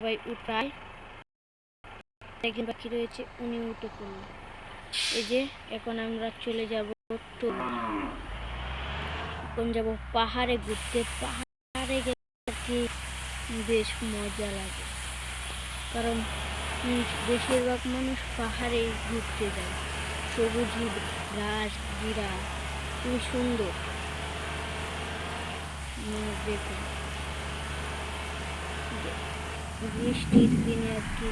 সবাই উঠায়, একজন বাকি রয়েছে, উনি উঠে পড়ল। এই যে এখন আমরা চলে যাব এখন যাব পাহাড়ে ঘুরতে। পাহাড়ে গেলে বেশ মজা লাগে, কারণ বেশিরভাগ মানুষ পাহাড়ে ঘুরতে যায়। সবুজ ঘাস ঘিরা, খুবই সুন্দর। দেখুন বৃষ্টির দিনে আর কি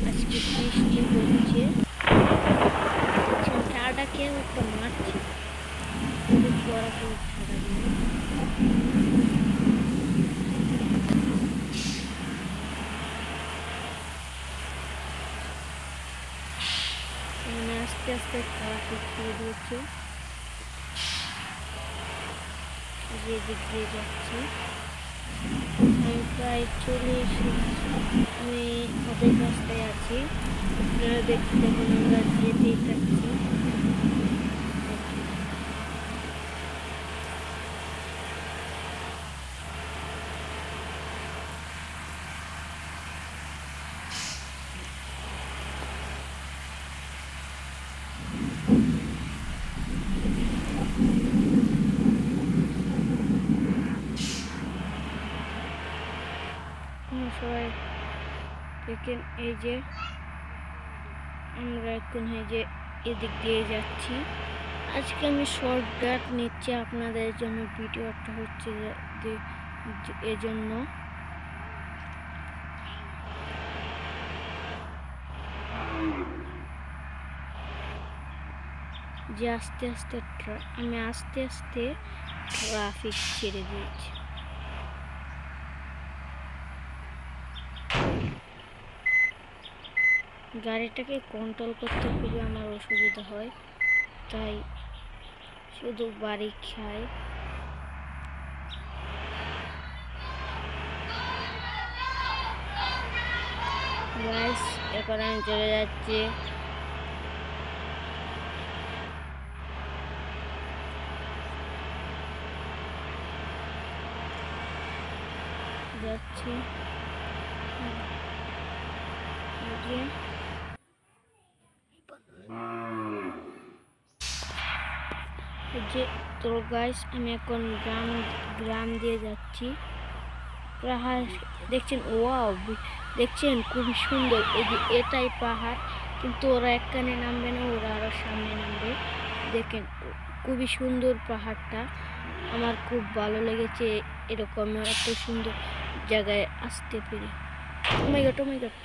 আজকে বৃষ্টি হচ্ছে, ঠাডা কেউ একটা মারছে, খুবই বড় করে ঠাডা দিয়ে। আস্তে আস্তে ট্রাফিক করে দিয়েছে, যে দিক দিয়ে যাচ্ছি আমি প্রায় চলে এসেছি। আমি ওদের রাস্তায় আছি, আপনারা দেখতে দেখুন আমরা যেতেই থাকছি। সবাই দেখেন, এই যে আমরা এখন এই যে এদিক দিয়ে যাচ্ছি। আজকে আমি শর্টকাট নিচ্ছি আপনাদের জন্য, ভিডিওটা হচ্ছে এজন্য। যে আস্তে আস্তে আমি আস্তে আস্তে ট্রাফিক ছেড়ে দিয়েছি। গাড়িটাকে কন্ট্রোল করতে খুবই আমার অসুবিধা হয়, তাই শুধু বাড়ি খাই। গাইস এখন আমি চলে যাচ্ছি। যে তো গাইস আমি এখন গ্রাম দিয়ে যাচ্ছি। পাহাড় দেখছেন, ওয়াও দেখছেন খুবই সুন্দর। এই যে এটাই পাহাড়, কিন্তু ওরা একখানে নামবে না, ওরা আরো সামনে নামবে। দেখেন খুবই সুন্দর পাহাড়টা, আমার খুব ভালো লেগেছে এরকম এত সুন্দর জায়গায় আসতে পেরে। ও মাই গড, ও মাই গড,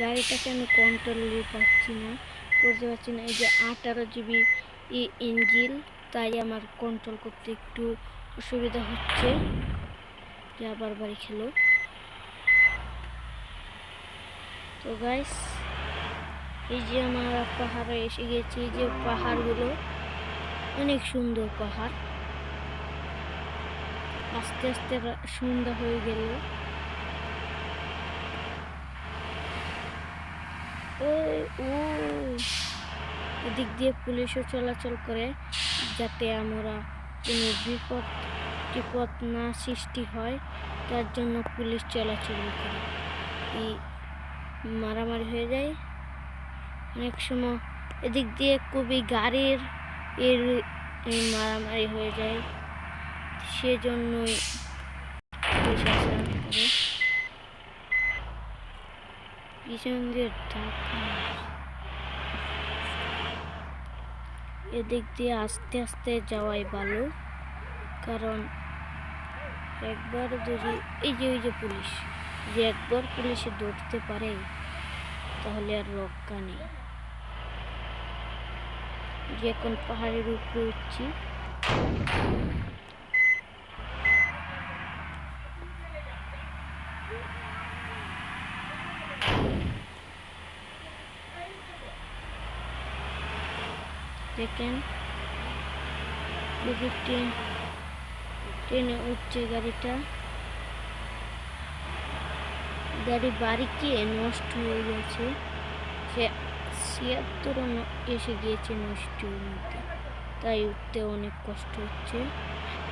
গাড়িটাকে আমি কন্ট্রোল করতে পারছি না। এই যে 18 GB ইঞ্জিন, তাই আমার কন্ট্রোল করতে একটু অসুবিধা হচ্ছে। যে আবার বাড়ি খেলো। তো গাইস এই যে আমরা পাহাড়ে এসে গেছি। এই যে পাহাড়গুলো অনেক সুন্দর পাহাড়। আস্তে আস্তে সন্ধ্যা হয়ে গেল। এদিক দিয়ে পুলিশও চলাচল করে, যাতে আমরা কোনো বিপদ না সৃষ্টি হয়, তার জন্য পুলিশ চলাচল করে। এই মারামারি হয়ে যায় অনেক সময়, এদিক দিয়ে খুবই গাড়ির মারামারি হয়ে যায়, সেজন্যই পুলিশ আসা করে। পিছন দিয়ে এদিক দিয়ে আস্তে আস্তে যাওয়াই ভালো, কারণ একবার যদি এই যে পুলিশ, যে একবার পুলিশে ধরতে পারে তাহলে আর রক্ষা নেই। যে এখন পাহাড়ের উপরে উঠছি। দেখেন ট্রেনে উঠছে গাড়িটা। গাড়ি বাড়িকে নষ্ট হয়ে গেছে, সে 76 এসে গিয়েছে নষ্টের মধ্যে, তাই উঠতে অনেক কষ্ট হচ্ছে।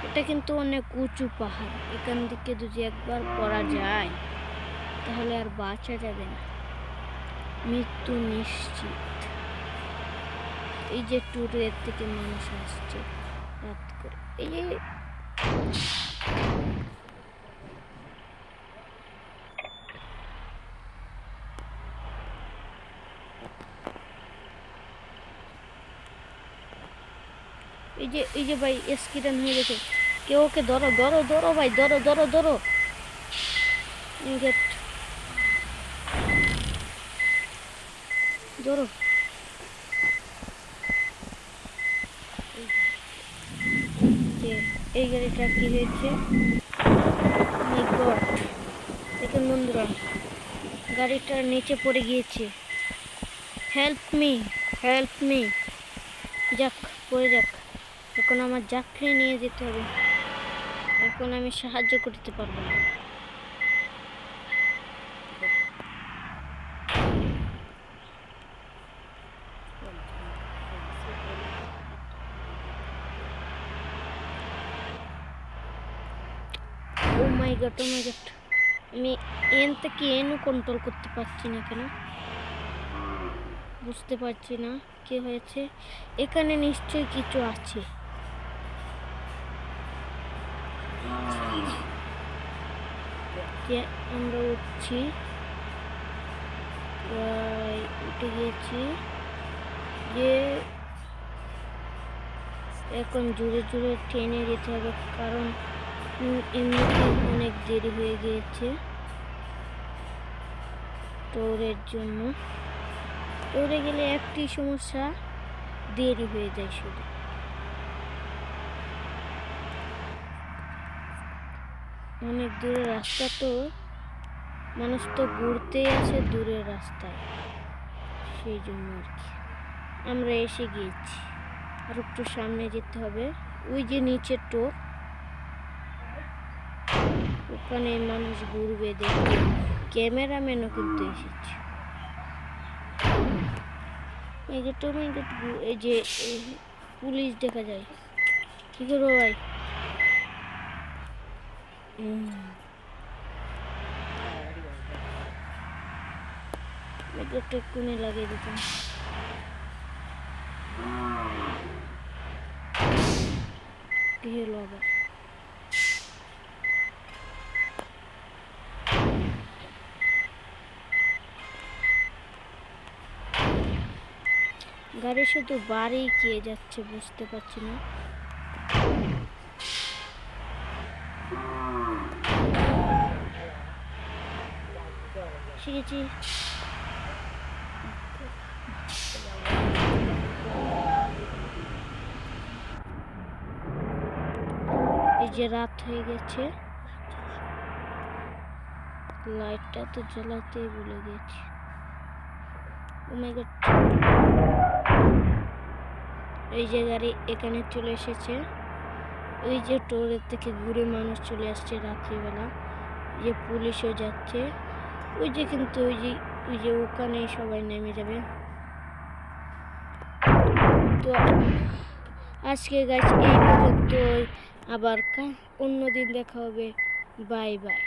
এটা কিন্তু অনেক উঁচু পাহাড়, এখান থেকে যদি একবার পড়া যায় তাহলে আর বাঁচা যাবে না, মৃত্যু নিশ্চিত। এই যে ট্যুরের থেকে মানুষ আসছে রাত করে, এই যে এই যে ভাই স্কিডান হয়ে গেছে, কেউ ওকে ধরো ধরো ধরো ভাই, ধরো ধরো ধরো। ধরো এই গাড়িটা কি হয়েছে, মাই গড। দেখুন বন্ধুরা, গাড়িটার নিচে পড়ে গিয়েছে। Help me, help me. যাক, পড়ে যাক। এখন আমার যাত্রী নিয়ে যেতে হবে, এখন আমি সাহায্য করতে পারবো না। ও মাই গড, ও মাই গড, আমি এন থেকে এনও কন্ট্রোল করতে পারছি না কেন, বুঝতে পারছি না কি হয়েছে। এখানে নিশ্চয়ই কিছু আছে। আমরা উঠছি, উঠে গিয়েছি, যে এখন জোরে জোরে ট্রেনে যেতে হবে, কারণ এমনিতে অনেক দেরি হয়ে গিয়েছে ট্যুরের জন্য। ট্যুরে গেলে একটি সমস্যা, দেরি হয়ে যায় শুধু। অনেক দূরের রাস্তা, তো মানুষ তো ঘুরতেই আসে দূরের রাস্তায়, সেই জন্য আর কি। আমরা এসে গিয়েছি, আর একটু সামনে যেতে হবে। ওই যে নিচের টোপ, ওখানে মানুষ ঘুরবে দেখতে, ক্যামেরাম্যানও কিন্তু এসেছে। এই যে পুলিশ দেখা যায়, কি করবো ভাই। একটা কোণে লাগিয়ে দিতাম। কি হলো আবার, গাড়ি শুধু বাড়ি গিয়ে যাচ্ছে, বুঝতে পারছি না। শিখেছি, এই যে রাত হয়ে গেছে, লাইটটা তো জ্বালাতেই ভুলে গেছি। ও মাই গড, এই যে গাড়ি এখানে চলে এসেছে। ওই যে ট্যুরের থেকে ঘুরে মানুষ চলে আসছে রাত্রিবেলা, যে পুলিশও যাচ্ছে ওই যে, কিন্তু ওই যে ওখানে সবাই নেমে যাবে। তো আজকে গাছ এই পর্যন্তই, আবার অন্য দিন দেখা হবে। Bye bye.